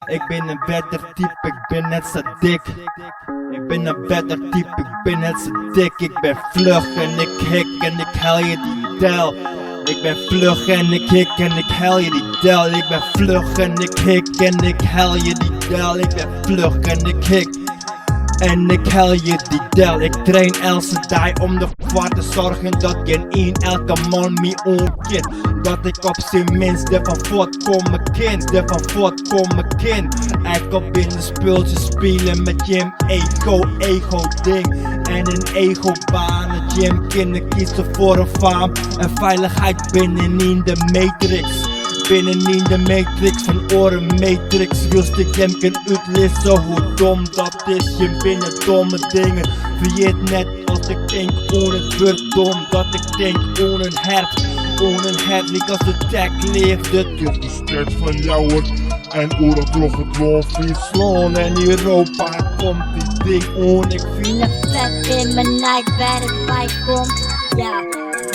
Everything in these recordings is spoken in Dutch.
Ik ben een better type, ik ben net zo dik. Ik ben een better type, ik ben net zo dik. Ik ben vlug en ik hik en ik hel je die del. Ik ben vlug en ik hik en ik hel je die del. Ik ben vlug en ik hik en ik hel je die del. Ik ben vlug en ik hik en ik hel je die del. Ik train elke dag om ervoor te zorgen dat geen één elke man me ontkent. Dat ik op zijn minst ervan voortkomen kind, ervan voortkomen kind. Ik op binnen speeltjes spelen met Jim, ego ding. En een ego banen, Jim kinderen kiezen voor een faam. En veiligheid binnenin de Matriks. Binnenin de Matrix van oren Matrix. Wist ik hem kan uitlezen hoe dom dat is. Je binnen domme dingen. Vergeet net als ik denk on het wordt dom. Dat ik denk on een hert. On een hert, like als de TRACKLIST. Het is sterk van jou hoor. En oorlog het wel Friesland. En Europa komt die ding on. Ik vind het vet in mijn nek waar het bij komt. Ja,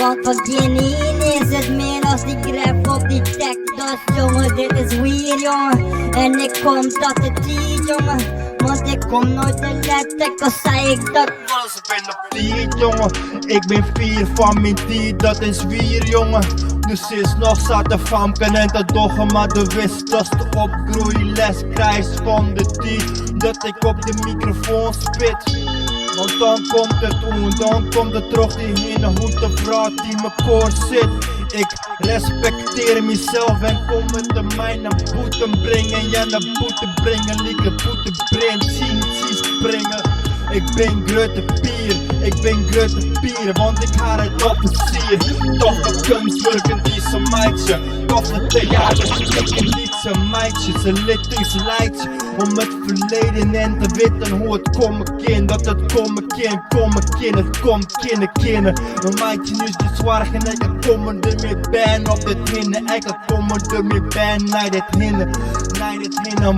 want van Guinea is het meer als die grap op die tech. Dus jongen, dit is weird jongen. En ik kom dat het die jongen. Want ik kom nooit te letten, al zei ik dat. Ik ben op 10 jongen. Ik ben 4 van mijn 10, dat is weer jongen. Dus is nog zat de famken en te doggen. Maar de wist dat de opgroeiles krijgt van de 10. Dat ik op de microfoon spit. Want dan komt het dan komt het terug die ene hoete vrouw die me koor zit. Ik respecteer mezelf en kom met de mij naar boete brengen. Ja, naar boete brengen, like boete brengen, zien springen. Ik ben grote pier, ik ben grote pier, want ik haal het op het zier. Toch de kunstwerken die ze meidje, toch de theater, ik niet zijn meidje. Ze liet in zijn leidje, om het verleden en te weten hoe het komen kind. Dat het komen kind, het komt kinderen. Mijn meidje nu is de zwaar en ik kan komen er mee bij op dit hinnen. Ik kan komen er mee bij naar dit hinnen.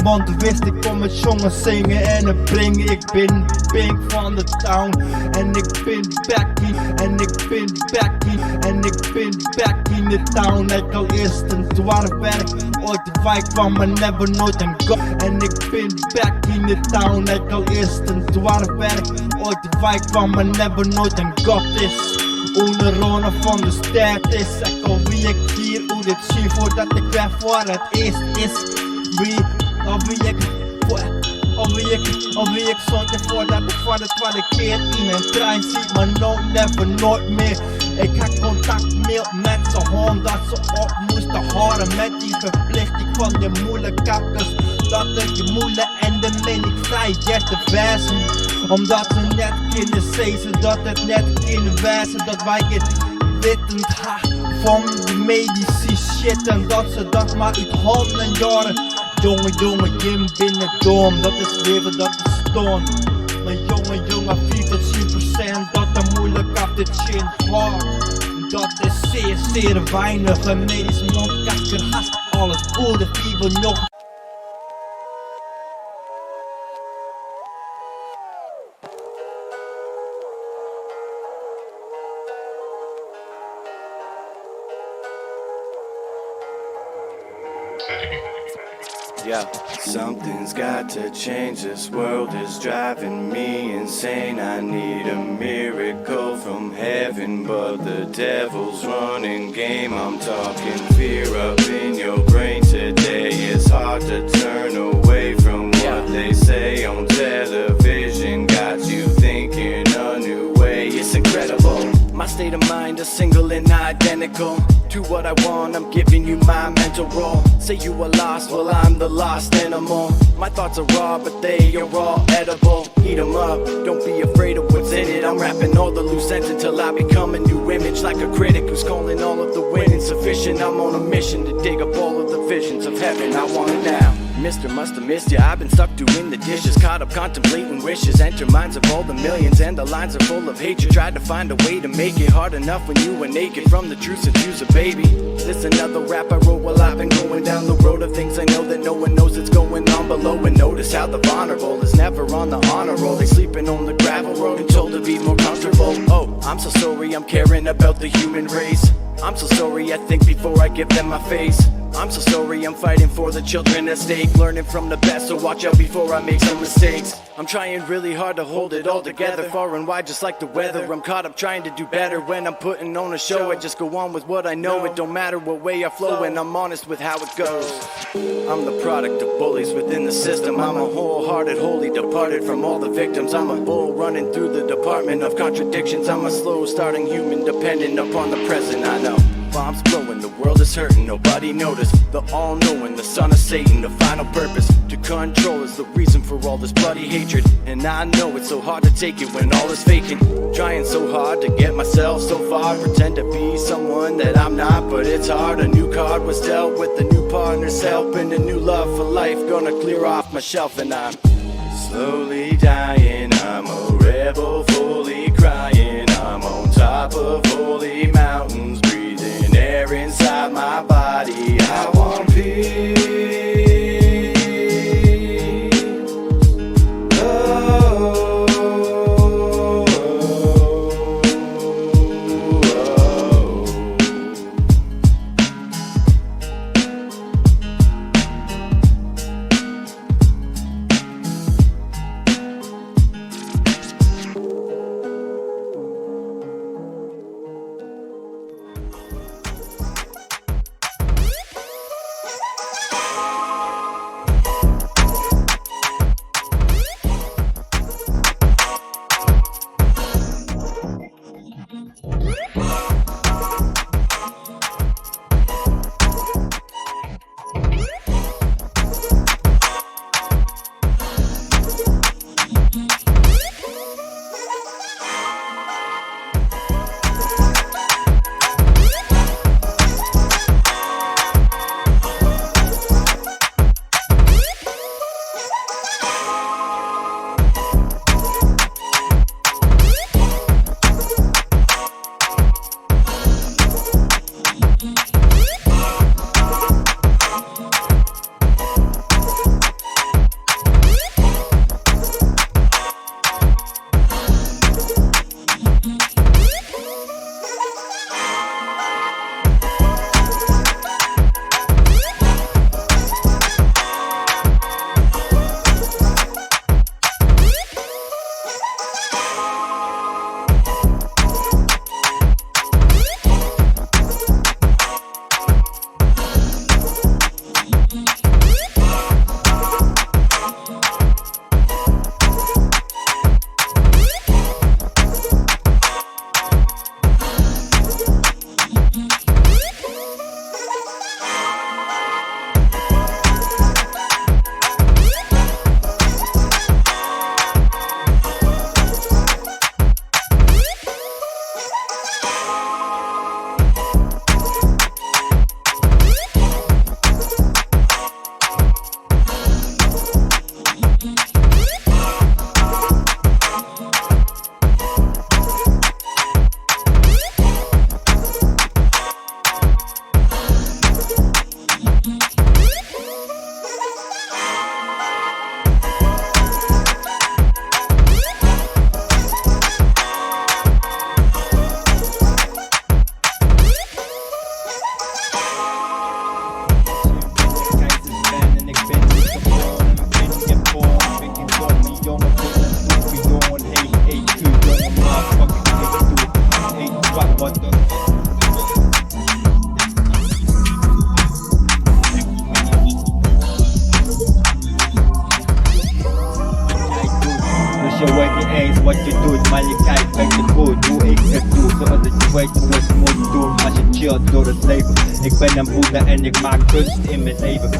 Want wist ik kom met jongens zingen en het brengen. Ik ben pink van de town en ik ben back in. En ik ben back in. En ik ben back in de town. Ik al eerst een dwarfwerk, ooit de wijk kwam maar never nooit een go. En ik ben back in de town. Ik al eerst een dwarfwerk, ooit de wijk kwam maar never nooit een god is. Onder ronde van de stad is. Ik al wie ik hier hoe dit zie voordat ik weg voor het eerst is. Wie ik zorg ervoor dat ik voor de tweede keer in een trein zie, maar never nooit meer. Ik had contact met z'n hond dat ze op moesten horen met die verplichting van de moeilijkheid. Dat ik de moeilijk en de mening vrij te wijzen. Omdat ze net kunnen zeggen dat het net kunnen wijzen dat wij het weten van de medische shit. En dat ze dat maar uit handen jaren. Jongen, Jim binnen dom, dat is leven, dat is stom. Maar jongen, 4 tot 10% dat er moeilijk op de chin gaat. Dat is zeer weinig, een medisch mondkastje haast alles, de fieber nog. Yeah. Something's got to change, this world is driving me insane. I need a miracle from heaven, but the devil's running game. I'm talking fear up in your brain today. It's hard to turn away from what they say on television. Got you thinking a new way, it's incredible. My state of mind is single and identical to what I want, I'm giving you my mental role. Say you are lost, well I'm the lost animal. My thoughts are raw, but they are all edible. Eat 'em up, don't be afraid of what's in it. I'm rapping all the loose ends until I become a new image. Like a critic who's calling all of the win insufficient. I'm on a mission to dig up all of the visions of heaven. I want it now. Mister must have missed ya, I've been stuck doing the dishes. Caught up contemplating wishes, enter minds of all the millions. And the lines are full of hatred, tried to find a way to make it hard enough when you were naked. From the truth seduce a baby. This another rap I wrote while I've been going down the road of things I know that no one knows it's going on below. And notice how the vulnerable is never on the honor roll. They sleeping on the gravel road and told to be more comfortable. Oh, I'm so sorry, I'm caring about the human race. I'm so sorry, I think before I give them my face. I'm so sorry, I'm fighting for the children at stake. Learning from the best, so watch out before I make some mistakes. I'm trying really hard to hold it all together, far and wide just like the weather. I'm caught up trying to do better when I'm putting on a show. I just go on with what I know, it don't matter what way I flow, and I'm honest with how it goes. I'm the product of bullies within the system. I'm a wholehearted, wholly departed from all the victims. I'm a bull running through the department of contradictions. I'm a slow starting human dependent upon the present. I know bombs blowing, the world is hurting, nobody noticed. The all-knowing, the son of Satan, the final purpose to control is the reason for all this bloody hatred. And I know it's so hard to take it when all is vacant. Trying so hard to get myself so far, pretend to be someone that I'm not, but it's hard. A new card was dealt with a new partner's help, and a new love for life gonna clear off my shelf. And I'm slowly dying, I'm a rebel fully crying. I'm on top of holy mountains, breathing air inside my body. I want peace. Wat je doet, maar je kijkt met je goed hoe ik het doe, zodat je weet hoe het moet doen als je chillt door het leven. Ik ben een boeddha en ik maak kunst in mijn leven.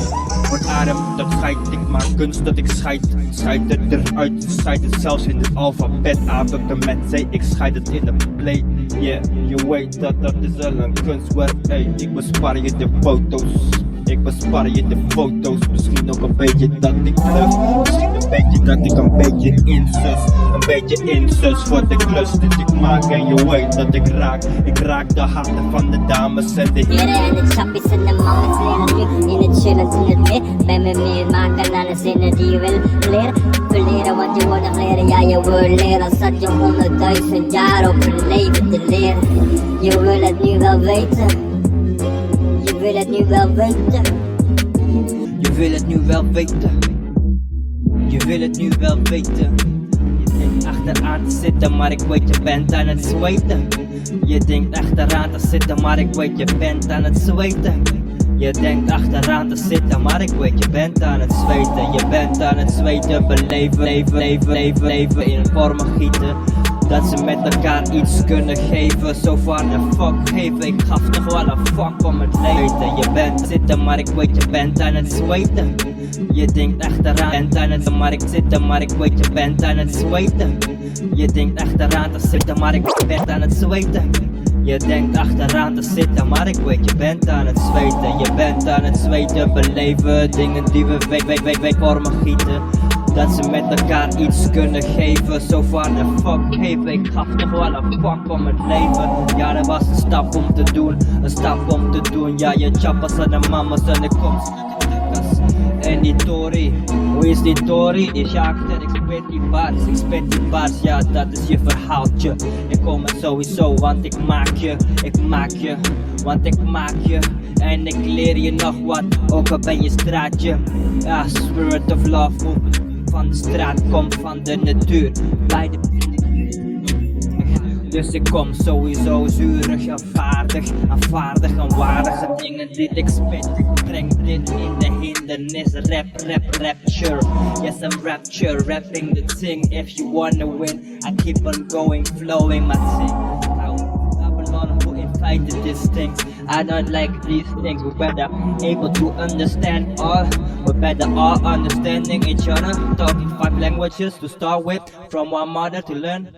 Word adem, dat scheid, ik maak kunst dat ik scheid. Scheid het eruit, scheid het zelfs in het alfabet. A tot en met C, ik scheid het in de play. Yeah, je weet dat dat is wel een kunstwerk. Hey, ik bespaar je de foto's. Ik bespaar je de foto's, misschien ook een beetje dat ik bluff. Misschien een beetje dat ik een beetje insus. Een beetje insus voor de klus die ik maak. En je weet dat ik raak de harten van de dames en de heren. En de chappies en de mamas leren nu in het chillen in het meer. Bij me meer maken dan de zinnen die je wil leren. We leren want je wordt nog leren, ja je wil leren. Zat je 100.000 jaar op een leven te leren. Je wil het nu wel weten. wil het nu wel weten. Je wil het nu wel weten. Je wil het nu wel weten. Je denkt achteraan te zitten, maar ik weet je bent aan het zweten. Je denkt achteraan te zitten, maar ik weet je bent aan het zweten. Je denkt achteraan te zitten, maar ik weet je bent aan het zweten. Je bent aan het zweten, beleven, leven in vormen gieten. Dat ze met elkaar iets kunnen geven. Zo van een fuck geven, ik gaf toch wel een fuck om het leven. Je bent zitten, maar ik weet je bent aan het zweten. Je denkt achteraan, bent aan het maar ik zitten, maar ik weet je bent aan het zweten. Je denkt achteraan te zitten, maar ik ben aan het zweten. Je denkt achteraan te zitten, maar ik weet je bent aan het zweten. Je bent aan het zweten, beleven dingen die we weet vormen gieten. Dat ze met elkaar iets kunnen geven. Zo van een fuck geven, ik gaf toch wel een fuck om het leven. Ja, dat was een stap om te doen, een stap om te doen. Ja, je chappas en de mamas en de komst. En die Torie, hoe is die Torie? Die Shah, ik spit die bars, ja dat is je verhaaltje. Ik kom er sowieso, want ik maak je, want ik maak je. En ik leer je nog wat, ook al ben je straatje. Ja, spirit of love, van de straat, komt van de natuur. Bij de dus ik kom sowieso zuurig en vaardig en waardige dingen die ik spit. Ik breng dit in de hindernis, rapture. Yes, I'm rapture, rapping the thing. If you wanna win, I keep on going, flowing my thing. Babylon who invited these things. I don't like these things. We're better able to understand all. We're better all understanding each other. Talking 5 languages to start with. From one mother to learn